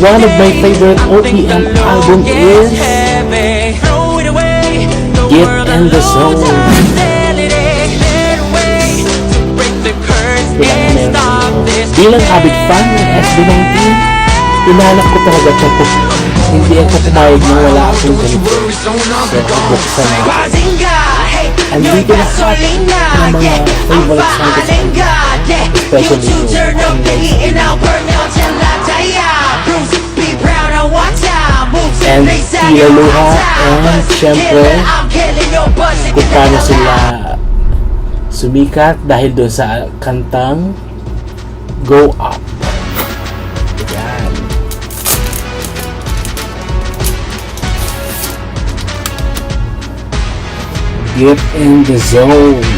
one of my favorite OPM album is Get in the Zone. Bilang avid fan ng SB19, inalak ko talaga ito. Hindi ako pumayag na wala akong ganito. So, buksan na. Andito na lahat ng mga favorite songs, especially and Ilaluha, and syempre kung paano sila sumikat dahil doon sa kantang Go Up. Yan. Get in the Zone.